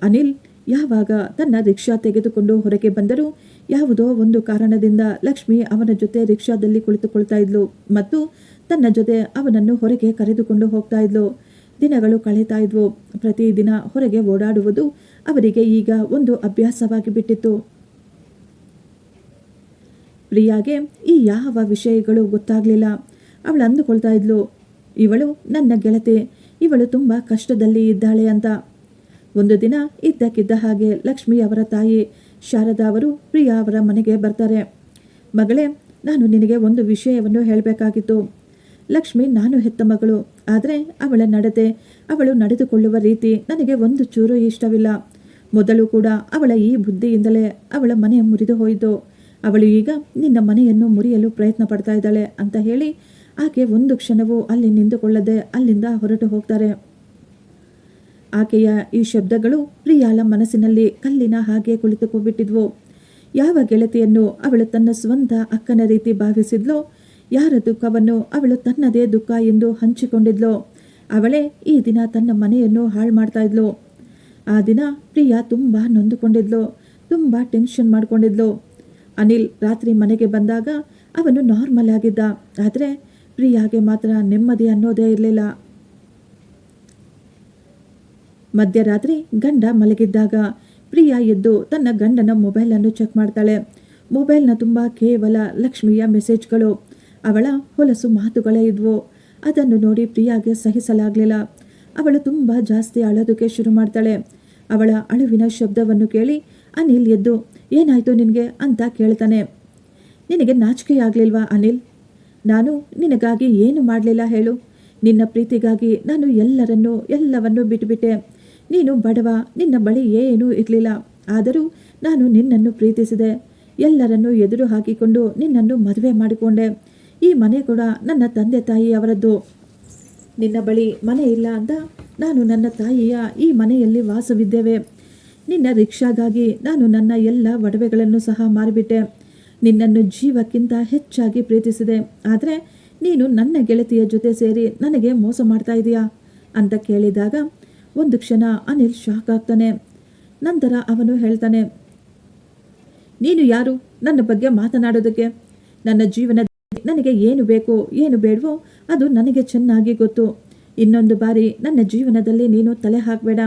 ಅನಿಲ್ ಯಾವಾಗ ತನ್ನ ರಿಕ್ಷಾ ತೆಗೆದುಕೊಂಡು ಹೊರಗೆ ಬಂದರೂ ಯಾವುದೋ ಒಂದು ಕಾರಣದಿಂದ ಲಕ್ಷ್ಮಿ ಅವನ ಜೊತೆ ರಿಕ್ಷಾದಲ್ಲಿ ಕುಳಿತುಕೊಳ್ತಾ ಇದ್ಲು ಮತ್ತು ತನ್ನ ಜೊತೆ ಅವನನ್ನು ಹೊರಗೆ ಕರೆದುಕೊಂಡು ಹೋಗ್ತಾ ಇದ್ಲು. ದಿನಗಳು ಕಳೀತಾ ಇದ್ವು. ಪ್ರತಿದಿನ ಹೊರಗೆ ಓಡಾಡುವುದು ಅವರಿಗೆ ಈಗ ಒಂದು ಅಭ್ಯಾಸವಾಗಿ ಬಿಟ್ಟಿತ್ತು. ಪ್ರಿಯಾಗೆ ಈ ಯಾವ ವಿಷಯಗಳು ಗೊತ್ತಾಗಲಿಲ್ಲ. ಅವಳು ಅಂದುಕೊಳ್ತಾ ಇದ್ಲು, ಇವಳು ನನ್ನ ಗೆಳತಿ, ಇವಳು ತುಂಬ ಕಷ್ಟದಲ್ಲಿ ಇದ್ದಾಳೆ ಅಂತ. ಒಂದು ದಿನ ಇದ್ದಕ್ಕಿದ್ದ ಹಾಗೆ ಲಕ್ಷ್ಮಿ ಅವರ ತಾಯಿ ಶಾರದಾ ಅವರು ಪ್ರಿಯಾ ಅವರ ಮನೆಗೆ ಬರ್ತಾರೆ. ಮಗಳೇ, ನಾನು ನಿನಗೆ ಒಂದು ವಿಷಯವನ್ನು ಹೇಳಬೇಕಾಗಿತ್ತು. ಲಕ್ಷ್ಮಿ ನಾನು ಹೆತ್ತ ಮಗಳು, ಆದರೆ ಅವಳ ನಡತೆ, ಅವಳು ನಡೆದುಕೊಳ್ಳುವ ರೀತಿ ನನಗೆ ಒಂದು ಚೂರು ಇಷ್ಟವಿಲ್ಲ. ಮೊದಲು ಕೂಡ ಅವಳ ಈ ಬುದ್ಧಿಯಿಂದಲೇ ಅವಳ ಮನೆ ಮುರಿದು ಹೋಯಿತು. ಅವಳು ಈಗ ನಿನ್ನ ಮನೆಯನ್ನು ಮುರಿಯಲು ಪ್ರಯತ್ನ ಪಡ್ತಾ ಇದ್ದಾಳೆ ಅಂತ ಹೇಳಿ ಆಕೆ ಒಂದು ಕ್ಷಣವೂ ಅಲ್ಲಿ ನಿಂತುಕೊಳ್ಳದೆ ಅಲ್ಲಿಂದ ಹೊರಟು ಹೋಗ್ತಾರೆ. ಆಕೆಯ ಈ ಶಬ್ದಗಳು ಪ್ರಿಯಾಳ ಮನಸ್ಸಿನಲ್ಲಿ ಕಲ್ಲಿನ ಹಾಗೆ ಕುಳಿತುಕೊಂಡ್ಬಿಟ್ಟಿದ್ವು. ಯಾವ ಗೆಳತಿಯನ್ನು ಅವಳು ತನ್ನ ಸ್ವಂತ ಅಕ್ಕನ ರೀತಿ ಭಾವಿಸಿದ್ಲೋ, ಯಾರ ದುಃಖವನ್ನು ಅವಳು ತನ್ನದೇ ದುಃಖ ಎಂದು ಹಂಚಿಕೊಂಡಿದ್ಲೋ, ಅವಳೇ ಈ ದಿನ ತನ್ನ ಮನೆಯನ್ನು ಹಾಳು ಮಾಡ್ತಾ ಇದ್ಲು. ಆ ದಿನ ಪ್ರಿಯಾ ತುಂಬ ನೊಂದುಕೊಂಡಿದ್ಲು, ತುಂಬ ಟೆನ್ಷನ್ ಮಾಡ್ಕೊಂಡಿದ್ಲು. ಅನಿಲ್ ರಾತ್ರಿ ಮನೆಗೆ ಬಂದಾಗ ಅವನು ನಾರ್ಮಲ್ ಆಗಿದ್ದ, ಆದರೆ ಪ್ರಿಯಾಗೆ ಮಾತ್ರ ನೆಮ್ಮದಿ ಅನ್ನೋದೇ ಇರಲಿಲ್ಲ. ಮಧ್ಯರಾತ್ರಿ ಗಂಡ ಮಲಗಿದ್ದಾಗ ಪ್ರಿಯಾ ಎದ್ದು ತನ್ನ ಗಂಡನ ಮೊಬೈಲನ್ನು ಚೆಕ್ ಮಾಡ್ತಾಳೆ. ಮೊಬೈಲ್ನ ತುಂಬ ಕೇವಲ ಲಕ್ಷ್ಮಿಯ ಮೆಸೇಜ್ಗಳು, ಅವಳ ಹೊಲಸು ಮಾತುಗಳೇ ಇದ್ವು. ಅದನ್ನು ನೋಡಿ ಪ್ರಿಯಾಗೆ ಸಹಿಸಲಾಗಲಿಲ್ಲ. ಅವಳು ತುಂಬ ಜಾಸ್ತಿ ಅಳೋದಕ್ಕೆ ಶುರು ಮಾಡ್ತಾಳೆ. ಅವಳ ಅಳುವಿನ ಶಬ್ದವನ್ನು ಕೇಳಿ ಅನಿಲ್ ಎದ್ದು, ಏನಾಯಿತು ನಿನಗೆ ಅಂತ ಕೇಳ್ತಾನೆ. ನಿನಗೆ ನಾಚಿಕೆಯಾಗಲಿಲ್ವಾ ಅನಿಲ್? ನಾನು ನಿನಗಾಗಿ ಏನು ಮಾಡಲಿಲ್ಲ ಹೇಳು? ನಿನ್ನ ಪ್ರೀತಿಗಾಗಿ ನಾನು ಎಲ್ಲವನ್ನೂ ಬಿಟ್ಟುಬಿಟ್ಟೆ. ನೀನು ಬಡವ, ನಿನ್ನ ಬಳಿ ಏನೂ ಇರಲಿಲ್ಲ. ಆದರೂ ನಾನು ನಿನ್ನನ್ನು ಪ್ರೀತಿಸಿದೆ. ಎಲ್ಲರನ್ನೂ ಎದುರು ಹಾಕಿಕೊಂಡು ನಿನ್ನನ್ನು ಮದುವೆ ಮಾಡಿಕೊಂಡೆ. ಈ ಮನೆ ಕೂಡ ನನ್ನ ತಂದೆ ತಾಯಿ ಅವರದ್ದು. ನಿನ್ನ ಬಳಿ ಮನೆ ಇಲ್ಲ ಅಂತ ನಾನು ನನ್ನ ತಾಯಿಯ ಈ ಮನೆಯಲ್ಲಿ ವಾಸವಿದ್ದೇವೆ. ನಿನ್ನ ರಿಕ್ಷಾಗಾಗಿ ನಾನು ನನ್ನ ಎಲ್ಲ ಒಡವೆಗಳನ್ನು ಸಹ ಮಾರಿಬಿಟ್ಟೆ. ನಿನ್ನನ್ನು ಜೀವಕ್ಕಿಂತ ಹೆಚ್ಚಾಗಿ ಪ್ರೀತಿಸಿದೆ. ಆದರೆ ನೀನು ನನ್ನ ಗೆಳತಿಯ ಜೊತೆ ಸೇರಿ ನನಗೆ ಮೋಸ ಮಾಡ್ತಾ ಇದೀಯಾ ಅಂತ ಕೇಳಿದಾಗ ಒಂದು ಕ್ಷಣ ಅನಿಲ್ ಶಾಕ್ ಆಗ್ತಾನೆ. ನಂತರ ಅವನು ಹೇಳ್ತಾನೆ, ನೀನು ಯಾರು ನನ್ನ ಬಗ್ಗೆ ಮಾತನಾಡೋದಕ್ಕೆ? ನನ್ನ ಜೀವನದಲ್ಲಿ ನನಗೆ ಏನು ಬೇಕೋ ಏನು ಬೇಡವೋ ಅದು ನನಗೆ ಚೆನ್ನಾಗಿ ಗೊತ್ತು. ಇನ್ನೊಂದು ಬಾರಿ ನನ್ನ ಜೀವನದಲ್ಲಿ ನೀನು ತಲೆ ಹಾಕಬೇಡ.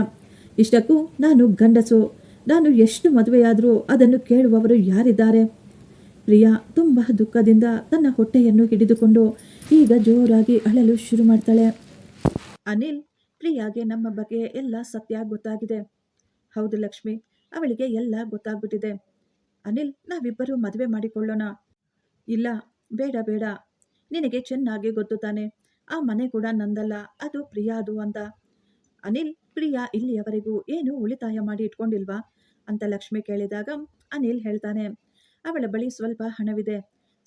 ಇಷ್ಟಕ್ಕೂ ನಾನು ಗಂಡಸು. ನಾನು ಎಷ್ಟು ಮದುವೆಯಾದರೂ ಅದನ್ನು ಕೇಳುವವರು ಯಾರಿದ್ದಾರೆ? ಪ್ರಿಯಾ ತುಂಬ ದುಃಖದಿಂದ ತನ್ನ ಹೊಟ್ಟೆಯನ್ನು ಹಿಡಿದುಕೊಂಡು ಈಗ ಜೋರಾಗಿ ಅಳಲು ಶುರು ಮಾಡ್ತಾಳೆ. ಅನಿಲ್, ಪ್ರಿಯಾಗೆ ನಮ್ಮ ಬಗ್ಗೆ ಎಲ್ಲ ಸತ್ಯ ಗೊತ್ತಾಗಿದೆ. ಹೌದು ಲಕ್ಷ್ಮಿ, ಅವಳಿಗೆ ಎಲ್ಲ ಗೊತ್ತಾಗ್ಬಿಟ್ಟಿದೆ. ಅನಿಲ್, ನಾವಿಬ್ಬರು ಮದುವೆ ಮಾಡಿಕೊಳ್ಳೋಣ. ಇಲ್ಲ, ಬೇಡ ಬೇಡ. ನಿನಗೆ ಚೆನ್ನಾಗಿ ಗೊತ್ತು ತಾನೆ, ಆ ಮನೆ ಕೂಡ ನಂದಲ್ಲ, ಅದು ಪ್ರಿಯಾದು ಅಂತ. ಅನಿಲ್, ಪ್ರಿಯಾ ಇಲ್ಲಿಯವರೆಗೂ ಏನು ಉಳಿತಾಯ ಮಾಡಿ ಇಟ್ಕೊಂಡಿಲ್ವಾ ಅಂತ ಲಕ್ಷ್ಮಿ ಕೇಳಿದಾಗ ಅನಿಲ್ ಹೇಳ್ತಾನೆ, ಅವಳ ಬಳಿ ಸ್ವಲ್ಪ ಹಣವಿದೆ,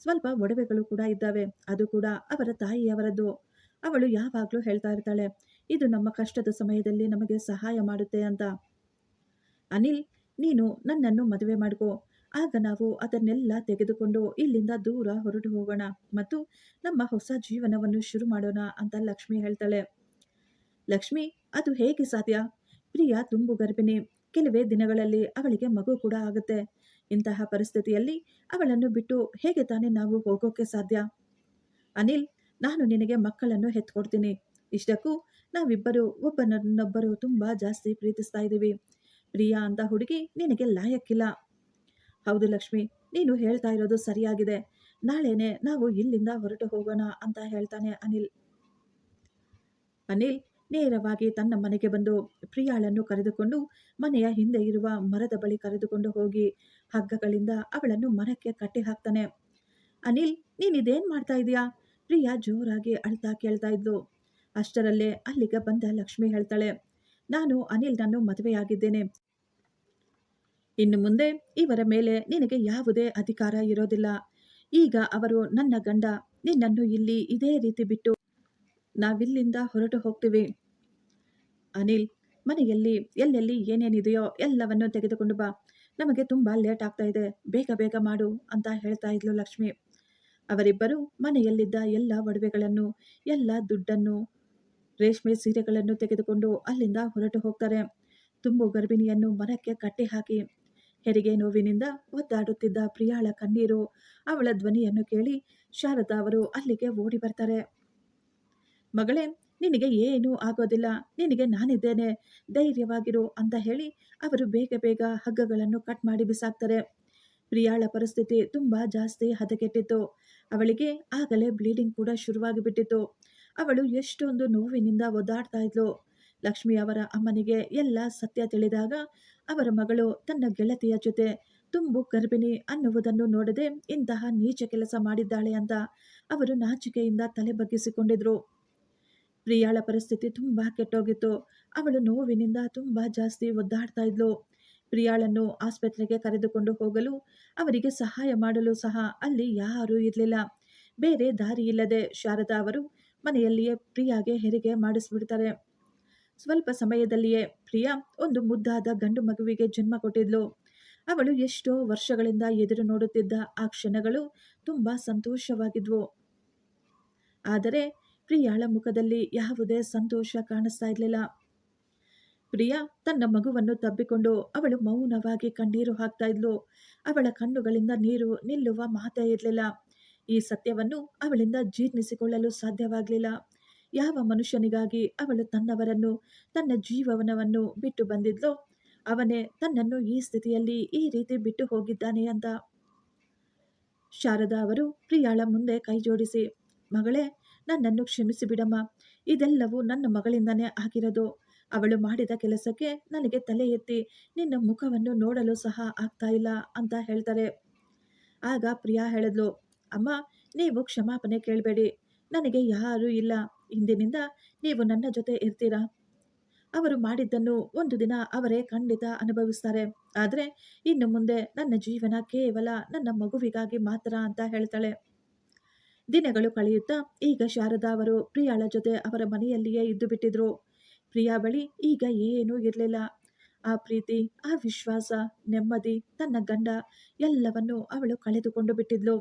ಸ್ವಲ್ಪ ಒಡವೆಗಳು ಕೂಡ ಇದ್ದಾವೆ. ಅದು ಕೂಡ ಅವರ ತಾಯಿಯವರದ್ದು. ಅವಳು ಯಾವಾಗಲೂ ಹೇಳ್ತಾ ಇರ್ತಾಳೆ, ಇದು ನಮ್ಮ ಕಷ್ಟದ ಸಮಯದಲ್ಲಿ ನಮಗೆ ಸಹಾಯ ಮಾಡುತ್ತೆ ಅಂತ. ಅನಿಲ್, ನೀನು ನನ್ನನ್ನು ಮದುವೆ ಮಾಡ್ಕೋ. ಆಗ ನಾವು ಅದನ್ನೆಲ್ಲ ತೆಗೆದುಕೊಂಡು ಇಲ್ಲಿಂದ ದೂರ ಹೊರಟು ಹೋಗೋಣ ಮತ್ತು ನಮ್ಮ ಹೊಸ ಜೀವನವನ್ನು ಶುರು ಮಾಡೋಣ ಅಂತ ಲಕ್ಷ್ಮಿ ಹೇಳ್ತಾಳೆ. ಲಕ್ಷ್ಮಿ, ಅದು ಹೇಗೆ ಸಾಧ್ಯ? ಪ್ರಿಯಾ ತುಂಬು ಗರ್ಭಿಣಿ. ಕೆಲವೇ ದಿನಗಳಲ್ಲಿ ಅವಳಿಗೆ ಮಗು ಕೂಡ ಆಗುತ್ತೆ. ಇಂತಹ ಪರಿಸ್ಥಿತಿಯಲ್ಲಿ ಅವಳನ್ನು ಬಿಟ್ಟು ಹೇಗೆ ತಾನೇ ನಾವು ಹೋಗೋಕೆ ಸಾಧ್ಯ? ಅನಿಲ್, ನಾನು ನಿನಗೆ ಮಕ್ಕಳನ್ನು ಹೆತ್ಕೊಡ್ತೀನಿ. ಇಷ್ಟಕ್ಕೂ ನಾವಿಬ್ಬರು ಒಬ್ಬನನ್ನೊಬ್ಬರು ತುಂಬ ಜಾಸ್ತಿ ಪ್ರೀತಿಸ್ತಾ ಇದ್ದೀವಿ. ಪ್ರಿಯಾ ಅಂತ ಹುಡುಗಿ ನಿನಗೆ ಲಾಯಕ್ಕಿಲ್ಲ. ಹೌದು ಲಕ್ಷ್ಮಿ, ನೀನು ಹೇಳ್ತಾ ಇರೋದು ಸರಿಯಾಗಿದೆ. ನಾಳೆನೆ ನಾವು ಇಲ್ಲಿಂದ ಹೊರಟು ಹೋಗೋಣ ಅಂತ ಹೇಳ್ತಾನೆ ಅನಿಲ್. ಅನಿಲ್ ನೇರವಾಗಿ ತನ್ನ ಮನೆಗೆ ಬಂದು ಪ್ರಿಯಾಳನ್ನು ಕರೆದುಕೊಂಡು ಮನೆಯ ಹಿಂದೆ ಇರುವ ಮರದ ಬಳಿ ಕರೆದುಕೊಂಡು ಹೋಗಿ ಹಗ್ಗಗಳಿಂದ ಅವಳನ್ನು ಮರಕ್ಕೆ ಕಟ್ಟಿ ಹಾಕ್ತಾನೆ. ಅನಿಲ್, ನೀನಿದೇನ್ ಮಾಡ್ತಾ ಇದೀಯಾ? ಪ್ರಿಯಾ ಜೋರಾಗಿ ಅಳ್ತಾ ಕೇಳ್ತಾ ಇದ್ಲು. ಅಷ್ಟರಲ್ಲೇ ಅಲ್ಲಿಗೆ ಬಂದ ಲಕ್ಷ್ಮಿ ಹೇಳ್ತಾಳೆ, ನಾನು ಅನಿಲ್ನನ್ನು ಮದುವೆಯಾಗಿದ್ದೇನೆ. ಇನ್ನು ಮುಂದೆ ಇವರ ಮೇಲೆ ನಿನಗೆ ಯಾವುದೇ ಅಧಿಕಾರ ಇರೋದಿಲ್ಲ. ಈಗ ಅವರು ನನ್ನ ಗಂಡ. ನಿನ್ನನ್ನು ಇಲ್ಲಿ ಇದೇ ರೀತಿ ಬಿಟ್ಟು ನಾವಿಲ್ಲಿಂದ ಹೊರಟು ಹೋಗ್ತೀವಿ. ಅನಿಲ್, ಮನೆಯಲ್ಲಿ ಎಲ್ಲೆಲ್ಲಿ ಏನೇನಿದೆಯೋ ಎಲ್ಲವನ್ನು ತೆಗೆದುಕೊಂಡು ಬಾ. ನಮಗೆ ತುಂಬ ಲೇಟ್ ಆಗ್ತಾ ಇದೆ, ಬೇಗ ಬೇಗ ಮಾಡು ಅಂತ ಹೇಳ್ತಾ ಇದ್ಲು ಲಕ್ಷ್ಮಿ. ಅವರಿಬ್ಬರು ಮನೆಯಲ್ಲಿದ್ದ ಎಲ್ಲ ಒಡವೆಗಳನ್ನು, ಎಲ್ಲ ದುಡ್ಡನ್ನು, ರೇಷ್ಮೆ ಸೀರೆಗಳನ್ನು ತೆಗೆದುಕೊಂಡು ಅಲ್ಲಿಂದ ಹೊರಟು ಹೋಗ್ತಾರೆ. ತುಂಬು ಗರ್ಭಿಣಿಯನ್ನು ಮರಕ್ಕೆ ಕಟ್ಟಿ ಹಾಕಿ ಹೆರಿಗೆ ನೋವಿನಿಂದ ಒದ್ದಾಡುತ್ತಿದ್ದ ಪ್ರಿಯಾಳ ಕಣ್ಣೀರು, ಅವಳ ಧ್ವನಿಯನ್ನು ಕೇಳಿ ಶಾರದಾ ಅವರು ಅಲ್ಲಿಗೆ ಓಡಿ ಬರ್ತಾರೆ. ಮಗಳೇ, ನಿನಗೆ ಏನೂ ಆಗೋದಿಲ್ಲ, ನಿನಗೆ ನಾನಿದ್ದೇನೆ, ಧೈರ್ಯವಾಗಿರು ಅಂತ ಹೇಳಿ ಅವರು ಬೇಗ ಬೇಗ ಹಗ್ಗಗಳನ್ನು ಕಟ್ ಮಾಡಿ ಬಿಸಾಕ್ತಾರೆ. ಪ್ರಿಯಾಳ ಪರಿಸ್ಥಿತಿ ತುಂಬ ಜಾಸ್ತಿ ಹದಗೆಟ್ಟಿತ್ತು. ಅವಳಿಗೆ ಆಗಲೇ ಬ್ಲೀಡಿಂಗ್ ಕೂಡ ಶುರುವಾಗಿ ಬಿಟ್ಟಿತ್ತು. ಅವಳು ಎಷ್ಟೊಂದು ನೋವಿನಿಂದ ಒದ್ದಾಡ್ತಾ ಇದ್ಲು. ಲಕ್ಷ್ಮಿ ಅವರ ಅಮ್ಮನಿಗೆ ಎಲ್ಲ ಸತ್ಯ ತಿಳಿದಾಗ ಅವರ ಮಗಳು ತನ್ನ ಗೆಳತಿಯ ಜೊತೆ ತುಂಬು ಗರ್ಭಿಣಿ ಅನ್ನುವುದನ್ನು ನೋಡದೆ ಇಂತಹ ನೀಚ ಕೆಲಸ ಮಾಡಿದ್ದಾಳೆ ಅಂತ ಅವರು ನಾಚಿಕೆಯಿಂದ ತಲೆ ಬಗ್ಗಿಸಿಕೊಂಡಿದ್ರು. ಪ್ರಿಯಾಳ ಪರಿಸ್ಥಿತಿ ತುಂಬಾ ಕೆಟ್ಟೋಗಿತ್ತು. ಅವಳು ನೋವಿನಿಂದ ತುಂಬಾ ಜಾಸ್ತಿ ಒದ್ದಾಡ್ತಾ ಇದ್ಲು. ಪ್ರಿಯಾಳನ್ನು ಆಸ್ಪತ್ರೆಗೆ ಕರೆದುಕೊಂಡು ಹೋಗಲು ಅವರಿಗೆ ಸಹಾಯ ಮಾಡಲು ಸಹ ಅಲ್ಲಿ ಯಾರೂ ಇರಲಿಲ್ಲ. ಬೇರೆ ದಾರಿ ಇಲ್ಲದೆ ಶಾರದಾ ಅವರು ಮನೆಯಲ್ಲಿಯೇ ಪ್ರಿಯಾಗೆ ಹೆರಿಗೆ ಮಾಡಿಸ್ಬಿಡ್ತಾರೆ. ಸ್ವಲ್ಪ ಸಮಯದಲ್ಲಿಯೇ ಪ್ರಿಯಾ ಒಂದು ಮುದ್ದಾದ ಗಂಡು ಮಗುವಿಗೆ ಜನ್ಮ ಕೊಟ್ಟಿದ್ಲು. ಅವಳು ಎಷ್ಟೋ ವರ್ಷಗಳಿಂದ ಎದುರು ನೋಡುತ್ತಿದ್ದ ಆ ಕ್ಷಣಗಳು ತುಂಬಾ ಸಂತೋಷವಾಗಿದ್ವು. ಆದರೆ ಪ್ರಿಯಾಳ ಮುಖದಲ್ಲಿ ಯಾವುದೇ ಸಂತೋಷ ಕಾಣಿಸ್ತಾ ಇರಲಿಲ್ಲ. ಪ್ರಿಯಾ ತನ್ನ ಮಗುವನ್ನು ತಬ್ಬಿಕೊಂಡು ಅವಳು ಮೌನವಾಗಿ ಕಣ್ಣೀರು ಹಾಕ್ತಾ ಇದ್ಲು. ಅವಳ ಕಣ್ಣುಗಳಿಂದ ನೀರು ನಿಲ್ಲುವ ಮಾತೇ ಇರಲಿಲ್ಲ. ಈ ಸತ್ಯವನ್ನು ಅವಳಿಂದ ಜೀರ್ಣಿಸಿಕೊಳ್ಳಲು ಸಾಧ್ಯವಾಗಲಿಲ್ಲ. ಯಾವ ಮನುಷ್ಯನಿಗಾಗಿ ಅವಳು ತನ್ನವರನ್ನು ತನ್ನ ಜೀವನವನ್ನು ಬಿಟ್ಟು ಬಂದಿದ್ಲೋ ಅವನೇ ತನ್ನನ್ನು ಈ ಸ್ಥಿತಿಯಲ್ಲಿ ಈ ರೀತಿ ಬಿಟ್ಟು ಹೋಗಿದ್ದಾನೆ ಅಂತ. ಶಾರದಾ ಅವರು ಪ್ರಿಯಾಳ ಮುಂದೆ ಕೈ ಜೋಡಿಸಿ, ಮಗಳೇ, ನನ್ನನ್ನು ಕ್ಷಮಿಸಿ ಬಿಡಮ್ಮ. ಇದೆಲ್ಲವೂ ನನ್ನ ಮಗಳಿಂದನೇ ಆಗಿರೋದು. ಅವಳು ಮಾಡಿದ ಕೆಲಸಕ್ಕೆ ನನಗೆ ತಲೆ ಎತ್ತಿ ನಿನ್ನ ಮುಖವನ್ನು ನೋಡಲು ಸಹ ಆಗ್ತಾ ಇಲ್ಲ ಅಂತ ಹೇಳ್ತಾರೆ. ಆಗ ಪ್ರಿಯಾ ಹೇಳಿದ್ಲು, ಅಮ್ಮ, ನೀವು ಕ್ಷಮಾಪಣೆ ಕೇಳಬೇಡಿ. ನನಗೆ ಯಾರೂ ಇಲ್ಲ. ಇಂದಿನಿಂದ ನೀವು ನನ್ನ ಜೊತೆ ಇರ್ತೀರಾ. ಅವರು ಮಾಡಿದ್ದನ್ನು ಒಂದು ದಿನ ಅವರೇ ಖಂಡಿತ ಅನುಭವಿಸ್ತಾರೆ. ಆದರೆ ಇನ್ನು ಮುಂದೆ ನನ್ನ ಜೀವನ ಕೇವಲ ನನ್ನ ಮಗುವಿಗಾಗಿ ಮಾತ್ರ ಅಂತ ಹೇಳ್ತಾಳೆ. ದಿನಗಳು ಕಳೆಯುತ್ತಾ ಈಗ ಶಾರದಾ ಅವರು ಪ್ರಿಯಾಳ ಜೊತೆ ಅವರ ಮನೆಯಲ್ಲಿಯೇ ಇದ್ದು ಬಿಟ್ಟಿದ್ರು. ಪ್ರಿಯಾ ಬಳಿ ಈಗ ಏನೂ ಇರಲಿಲ್ಲ. ಆ ಪ್ರೀತಿ, ಆ ವಿಶ್ವಾಸ, ನೆಮ್ಮದಿ, ತನ್ನ ಗಂಡ ಎಲ್ಲವನ್ನು ಅವಳು ಕಳೆದುಕೊಂಡು ಬಿಟ್ಟಿದ್ಲು.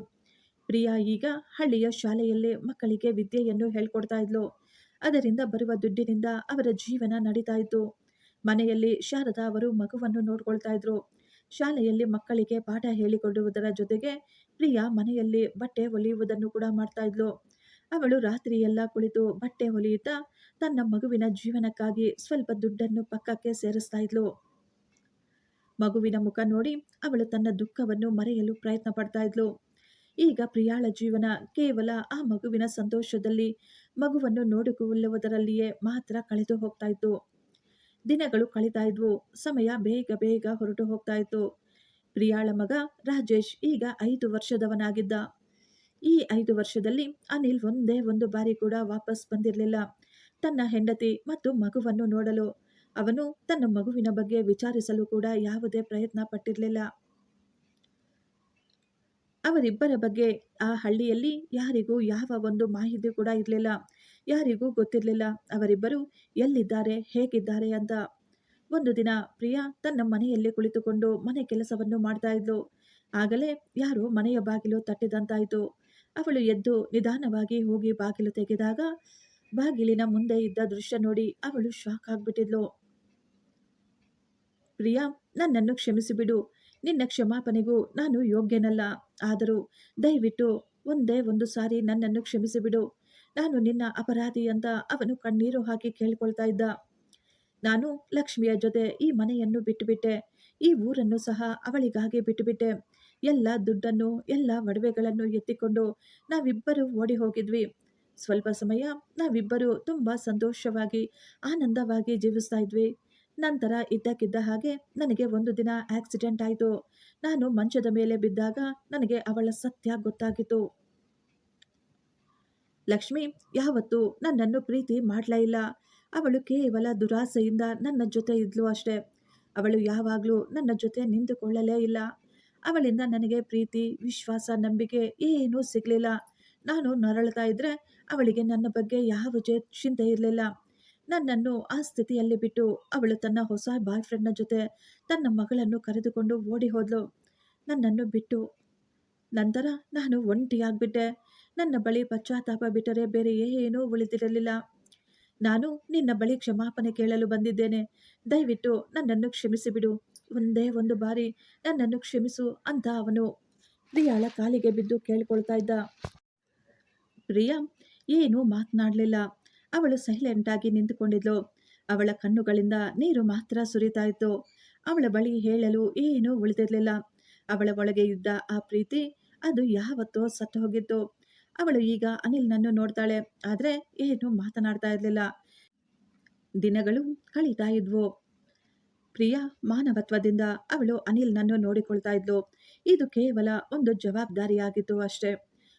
ಪ್ರಿಯಾ ಈಗ ಹಳ್ಳಿಯ ಶಾಲೆಯಲ್ಲಿ ಮಕ್ಕಳಿಗೆ ವಿದ್ಯೆಯನ್ನು ಹೇಳ್ಕೊಡ್ತಾ ಇದ್ಲು. ಅದರಿಂದ ಬರುವ ದುಡ್ಡಿನಿಂದ ಅವರ ಜೀವನ ನಡೀತಾ ಇತ್ತು. ಮನೆಯಲ್ಲಿ ಶಾರದಾ ಅವರು ಮಗುವನ್ನು ನೋಡ್ಕೊಳ್ತಾ ಇದ್ರು. ಶಾಲೆಯಲ್ಲಿ ಮಕ್ಕಳಿಗೆ ಪಾಠ ಹೇಳಿಕೊಡುವುದರ ಜೊತೆಗೆ ಪ್ರಿಯಾ ಮನೆಯಲ್ಲಿ ಬಟ್ಟೆ ಹೊಲಿಯುವುದನ್ನು ಕೂಡ ಮಾಡ್ತಾ ಇದ್ಲು. ಅವಳು ರಾತ್ರಿಯೆಲ್ಲ ಕುಳಿತು ಬಟ್ಟೆ ಹೊಲಿಯುತ್ತಾ ತನ್ನ ಮಗುವಿನ ಜೀವನಕ್ಕಾಗಿ ಸ್ವಲ್ಪ ದುಡ್ಡನ್ನು ಪಕ್ಕಕ್ಕೆ ಸೇರಿಸ್ತಾ ಇದ್ಲು. ಮಗುವಿನ ಮುಖ ನೋಡಿ ಅವಳು ತನ್ನ ದುಃಖವನ್ನು ಮರೆಯಲು ಪ್ರಯತ್ನ ಪಡ್ತಾ ಇದ್ಲು. ಈಗ ಪ್ರಿಯಾಳ ಜೀವನ ಕೇವಲ ಆ ಮಗುವಿನ ಸಂತೋಷದಲ್ಲಿ, ಮಗುವನ್ನು ನೋಡಿಕೊಳ್ಳುವುದರಲ್ಲಿಯೇ ಮಾತ್ರ ಕಳೆದು ಹೋಗ್ತಾ ಇತ್ತು. ದಿನಗಳು ಕಳೀತಾ ಇದ್ವು. ಸಮಯ ಬೇಗ ಬೇಗ ಹೊರಟು ಹೋಗ್ತಾ ಇತ್ತು. ಪ್ರಿಯಾಳ ಮಗ ರಾಜೇಶ್ ಈಗ 5 ವರ್ಷದವನಾಗಿದ್ದ. ಈ 5 ವರ್ಷದಲ್ಲಿ ಅನಿಲ್ ಒಂದೇ ಒಂದು ಬಾರಿ ಕೂಡ ವಾಪಸ್ ಬಂದಿರಲಿಲ್ಲ ತನ್ನ ಹೆಂಡತಿ ಮತ್ತು ಮಗುವನ್ನು ನೋಡಲು. ಅವನು ತನ್ನ ಮಗುವಿನ ಬಗ್ಗೆ ವಿಚಾರಿಸಲು ಕೂಡ ಯಾವುದೇ ಪ್ರಯತ್ನ ಪಟ್ಟಿರಲಿಲ್ಲ. ಅವರಿಬ್ಬರ ಬಗ್ಗೆ ಆ ಹಳ್ಳಿಯಲ್ಲಿ ಯಾರಿಗೂ ಯಾವ ಒಂದು ಮಾಹಿತಿ ಕೂಡ ಇರಲಿಲ್ಲ. ಯಾರಿಗೂ ಗೊತ್ತಿರಲಿಲ್ಲ ಅವರಿಬ್ಬರು ಎಲ್ಲಿದ್ದಾರೆ, ಹೇಗಿದ್ದಾರೆ ಅಂತ. ಒಂದು ದಿನ ಪ್ರಿಯಾ ತನ್ನ ಮನೆಯಲ್ಲಿ ಕುಳಿತುಕೊಂಡು ಮನೆ ಕೆಲಸವನ್ನು ಮಾಡ್ತಾ ಇದ್ಲು. ಆಗಲೇ ಯಾರೋ ಮನೆಯ ಬಾಗಿಲು ತಟ್ಟಿದಂತಾಯಿತು. ಅವಳು ಎದ್ದು ನಿಧಾನವಾಗಿ ಹೋಗಿ ಬಾಗಿಲು ತೆಗೆದಾಗ ಬಾಗಿಲಿನ ಮುಂದೆ ಇದ್ದ ದೃಶ್ಯ ನೋಡಿ ಅವಳು ಶಾಕ್ ಆಗ್ಬಿಟ್ಟಿದ್ಲು. ಪ್ರಿಯಾ, ನನ್ನನ್ನು ಕ್ಷಮಿಸಿಬಿಡು. ನಿನ್ನ ಕ್ಷಮಾಪಣೆಗೂ ನಾನು ಯೋಗ್ಯನಲ್ಲ. ಆದರೂ ದಯವಿಟ್ಟು ಒಂದೇ ಒಂದು ಸಾರಿ ನನ್ನನ್ನು ಕ್ಷಮಿಸಿಬಿಡು. ನಾನು ನಿನ್ನ ಅಪರಾಧಿ ಅಂತ ಅವನು ಕಣ್ಣೀರು ಹಾಕಿ ಕೇಳಿಕೊಳ್ತಾ ಇದ್ದ. ನಾನು ಲಕ್ಷ್ಮಿಯ ಜೊತೆ ಈ ಮನೆಯನ್ನು ಬಿಟ್ಟುಬಿಟ್ಟೆ. ಈ ಊರನ್ನು ಸಹ ಅವಳಿಗಾಗಿ ಬಿಟ್ಟುಬಿಟ್ಟೆ. ಎಲ್ಲ ದುಡ್ಡನ್ನು, ಎಲ್ಲ ಒಡವೆಗಳನ್ನು ಎತ್ತಿಕೊಂಡು ನಾವಿಬ್ಬರು ಓಡಿ ಹೋಗಿದ್ವಿ. ಸ್ವಲ್ಪ ಸಮಯ ನಾವಿಬ್ಬರು ತುಂಬ ಸಂತೋಷವಾಗಿ, ಆನಂದವಾಗಿ ಜೀವಿಸ್ತಾ ಇದ್ವಿ. ನಂತರ ಇದ್ದಕ್ಕಿದ್ದ ಹಾಗೆ ನನಗೆ ಒಂದು ದಿನ ಆಕ್ಸಿಡೆಂಟ್ ಆಯಿತು. ನಾನು ಮಂಚದ ಮೇಲೆ ಬಿದ್ದಾಗ ನನಗೆ ಅವಳ ಸತ್ಯ ಗೊತ್ತಾಗಿತ್ತು. ಲಕ್ಷ್ಮಿ ಯಾವತ್ತೂ ನನ್ನನ್ನು ಪ್ರೀತಿ ಮಾಡಲೇ ಇಲ್ಲ. ಅವಳು ಕೇವಲ ದುರಾಸೆಯಿಂದ ನನ್ನ ಜೊತೆ ಇದ್ಲು ಅಷ್ಟೇ. ಅವಳು ಯಾವಾಗಲೂ ನನ್ನ ಜೊತೆ ನಿಂತುಕೊಳ್ಳಲೇ ಇಲ್ಲ. ಅವಳಿಂದ ನನಗೆ ಪ್ರೀತಿ, ವಿಶ್ವಾಸ, ನಂಬಿಕೆ ಏನೂ ಸಿಗಲಿಲ್ಲ. ನಾನು ನರಳ್ತಾ ಇದ್ರೆ ಅವಳಿಗೆ ನನ್ನ ಬಗ್ಗೆ ಯಾವುದೇ ಚಿಂತೆ ಇರಲಿಲ್ಲ. ನನ್ನನ್ನು ಆ ಸ್ಥಿತಿಯಲ್ಲಿ ಬಿಟ್ಟು ಅವಳು ತನ್ನ ಹೊಸ ಬಾಯ್ ಫ್ರೆಂಡ್ನ ಜೊತೆ ತನ್ನ ಮಗಳನ್ನು ಕರೆದುಕೊಂಡು ಓಡಿ ಹೋದ್ಲು, ನನ್ನನ್ನು ಬಿಟ್ಟು. ನಂತರ ನಾನು ಒಂಟಿಯಾಗ್ಬಿಟ್ಟೆ. ನನ್ನ ಬಳಿ ಪಶ್ಚಾತ್ತಾಪ ಬಿಟ್ಟರೆ ಬೇರೆ ಏನೂ ಉಳಿದಿರಲಿಲ್ಲ. ನಾನು ನಿನ್ನ ಬಳಿ ಕ್ಷಮಾಪಣೆ ಕೇಳಲು ಬಂದಿದ್ದೇನೆ. ದಯವಿಟ್ಟು ನನ್ನನ್ನು ಕ್ಷಮಿಸಿಬಿಡು. ಒಂದೇ ಒಂದು ಬಾರಿ ನನ್ನನ್ನು ಕ್ಷಮಿಸು ಅಂತ ಅವನು ಪ್ರಿಯಾಳ ಕಾಲಿಗೆ ಬಿದ್ದು ಕೇಳಿಕೊಳ್ತಾ ಇದ್ದ. ಪ್ರಿಯಾ ಏನೂ ಮಾತನಾಡಲಿಲ್ಲ. ಅವಳು ಸೈಲೆಂಟಾಗಿ ನಿಂತುಕೊಂಡಿದ್ಲು. ಅವಳ ಕಣ್ಣುಗಳಿಂದ ನೀರು ಮಾತ್ರ ಸುರಿತಾ ಇತ್ತು. ಅವಳ ಬಳಿ ಹೇಳಲು ಏನೂ ಉಳಿದಿರಲಿಲ್ಲ. ಅವಳ ಒಳಗೆ ಇದ್ದ ಆ ಪ್ರೀತಿ ಅದು ಯಾವತ್ತೋ ಸತ್ತು ಹೋಗಿತ್ತು. ಅವಳು ಈಗ ಅನಿಲ್ನನ್ನು ನೋಡ್ತಾಳೆ, ಆದರೆ ಏನೂ ಮಾತನಾಡ್ತಾ ಇರಲಿಲ್ಲ. ದಿನಗಳು ಕಳೀತಾ ಇದ್ವು. ಪ್ರಿಯಾ ಮಾನವತ್ವದಿಂದ ಅವಳು ಅನಿಲ್ನನ್ನು ನೋಡಿಕೊಳ್ತಾ ಇದ್ಲು. ಇದು ಕೇವಲ ಒಂದು ಜವಾಬ್ದಾರಿಯಾಗಿತ್ತು ಅಷ್ಟೇ.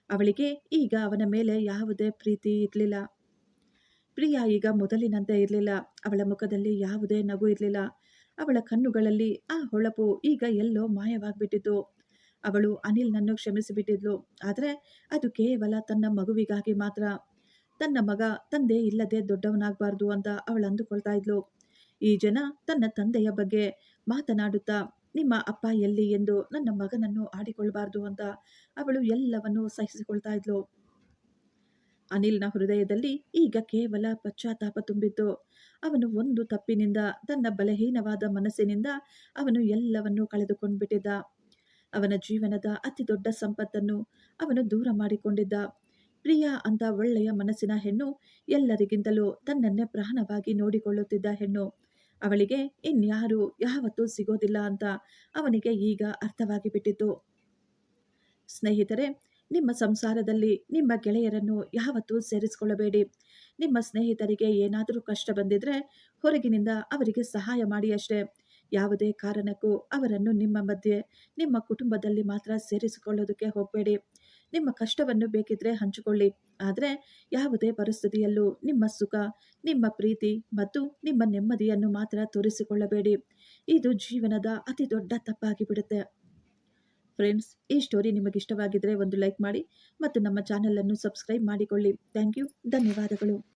ಅವಳಿಗೆ ಈಗ ಅವನ ಮೇಲೆ ಯಾವುದೇ ಪ್ರೀತಿ ಇರಲಿಲ್ಲ. ಪ್ರಿಯಾ ಈಗ ಮೊದಲಿನಂತೆ ಇರಲಿಲ್ಲ. ಅವಳ ಮುಖದಲ್ಲಿ ಯಾವುದೇ ನಗು ಇರಲಿಲ್ಲ. ಅವಳ ಕಣ್ಣುಗಳಲ್ಲಿ ಆ ಹೊಳಪು ಈಗ ಎಲ್ಲೋ ಮಾಯವಾಗ್ಬಿಟ್ಟಿತ್ತು. ಅವಳು ಅನಿಲ್ನನ್ನು ಕ್ಷಮಿಸಿಬಿಟ್ಟಿದ್ಲು. ಆದರೆ ಅದು ಕೇವಲ ತನ್ನ ಮಗುವಿಗಾಗಿ ಮಾತ್ರ. ತನ್ನ ಮಗ ತಂದೆ ಇಲ್ಲದೆ ದೊಡ್ಡವನಾಗಬಾರ್ದು ಅಂತ ಅವಳು ಅಂದುಕೊಳ್ತಾ ಇದ್ಲು. ಈ ಜನ ತನ್ನ ತಂದೆಯ ಬಗ್ಗೆ ಮಾತನಾಡುತ್ತಾ ನಿಮ್ಮ ಅಪ್ಪ ಎಲ್ಲಿ ಎಂದು ನನ್ನ ಮಗನನ್ನು ಆಡಿಕೊಳ್ಬಾರ್ದು ಅಂತ ಅವಳು ಎಲ್ಲವನ್ನೂ ಸಹಿಸಿಕೊಳ್ತಾ ಇದ್ಲು. ಅನಿಲ್ನ ಹೃದಯದಲ್ಲಿ ಈಗ ಕೇವಲ ಪಶ್ಚಾತ್ತಾಪ ತುಂಬಿತ್ತು. ಅವನು ಒಂದು ತಪ್ಪಿನಿಂದ, ತನ್ನ ಬಲಹೀನವಾದ ಮನಸ್ಸಿನಿಂದ ಅವನು ಎಲ್ಲವನ್ನೂ ಕಳೆದುಕೊಂಡ್ಬಿಟ್ಟಿದ್ದ. ಅವನ ಜೀವನದ ಅತಿ ದೊಡ್ಡ ಸಂಪತ್ತನ್ನು ಅವನು ದೂರ ಮಾಡಿಕೊಂಡಿದ್ದ. ಪ್ರಿಯಾ ಅಂತ ಒಳ್ಳೆಯ ಮನಸ್ಸಿನ ಹೆಣ್ಣು, ಎಲ್ಲರಿಗಿಂತಲೂ ತನ್ನನ್ನೇ ಪ್ರಾಣವಾಗಿ ನೋಡಿಕೊಳ್ಳುತ್ತಿದ್ದ ಹೆಣ್ಣು, ಅವಳಿಗೆ ಇನ್ಯಾರೂ ಯಾವತ್ತೂ ಸಿಗೋದಿಲ್ಲ ಅಂತ ಅವನಿಗೆ ಈಗ ಅರ್ಥವಾಗಿ ಬಿಟ್ಟಿತ್ತು. ಸ್ನೇಹಿತರೆ, ನಿಮ್ಮ ಸಂಸಾರದಲ್ಲಿ ನಿಮ್ಮ ಗೆಳೆಯರನ್ನು ಯಾವತ್ತೂ ಸೇರಿಸಿಕೊಳ್ಳಬೇಡಿ. ನಿಮ್ಮ ಸ್ನೇಹಿತರಿಗೆ ಏನಾದರೂ ಕಷ್ಟ ಬಂದಿದ್ರೆ ಹೊರಗಿನಿಂದ ಅವರಿಗೆ ಸಹಾಯ ಮಾಡಿ ಅಷ್ಟೇ. ಯಾವುದೇ ಕಾರಣಕ್ಕೂ ಅವರನ್ನು ನಿಮ್ಮ ಮಧ್ಯೆ, ನಿಮ್ಮ ಕುಟುಂಬದಲ್ಲಿ ಮಾತ್ರ ಸೇರಿಸಿಕೊಳ್ಳೋದಕ್ಕೆ ಹೋಗಬೇಡಿ. ನಿಮ್ಮ ಕಷ್ಟವನ್ನು ಬೇಕಿದ್ರೆ ಹಂಚಿಕೊಳ್ಳಿ, ಆದರೆ ಯಾವುದೇ ಪರಿಸ್ಥಿತಿಯಲ್ಲೂ ನಿಮ್ಮ ಸುಖ, ನಿಮ್ಮ ಪ್ರೀತಿ ಮತ್ತು ನಿಮ್ಮ ನೆಮ್ಮದಿಯನ್ನು ಮಾತ್ರ ತೋರಿಸಿಕೊಳ್ಳಬೇಡಿ. ಇದು ಜೀವನದ ಅತಿ ದೊಡ್ಡ ತಪ್ಪಾಗಿ ಬಿಡುತ್ತೆ. ಫ್ರೆಂಡ್ಸ್, ಈ ಸ್ಟೋರಿ ನಿಮಗೆ ಇಷ್ಟವಾಗಿದ್ದರೆ ಒಂದು ಲೈಕ್ ಮಾಡಿ ಮತ್ತು ನಮ್ಮ ಚಾನೆಲ್ ಅನ್ನು ಸಬ್ಸ್ಕ್ರೈಬ್ ಮಾಡಿಕೊಳ್ಳಿ. Thank you. ಧನ್ಯವಾದಗಳು.